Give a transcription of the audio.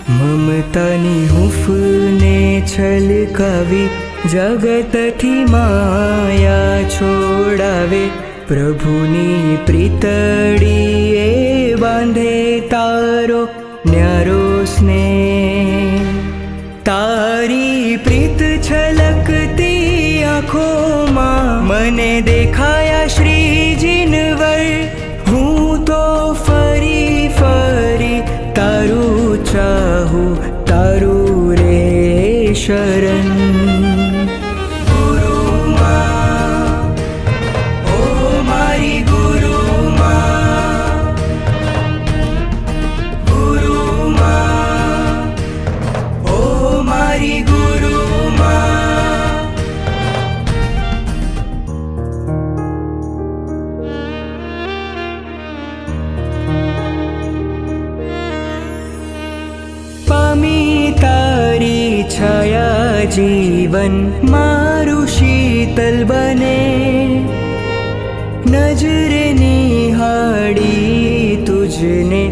મમતાની હૂંફને છલકાવી જગતથી માયા છોડાવે, પ્રભુની પ્રીતડીએ બાંધે તારો ન્યારો સ્નેહ. તારી પ્રીત છલકતી આંખોમાં મને દેખાયા શ્રીજીનવર. હું તો ફરી ફરી તારું ચાહું, તારું રે શરણ. તારી છાયા જીવન મારું શીતલ બને, નજરે નિહાળી તુજને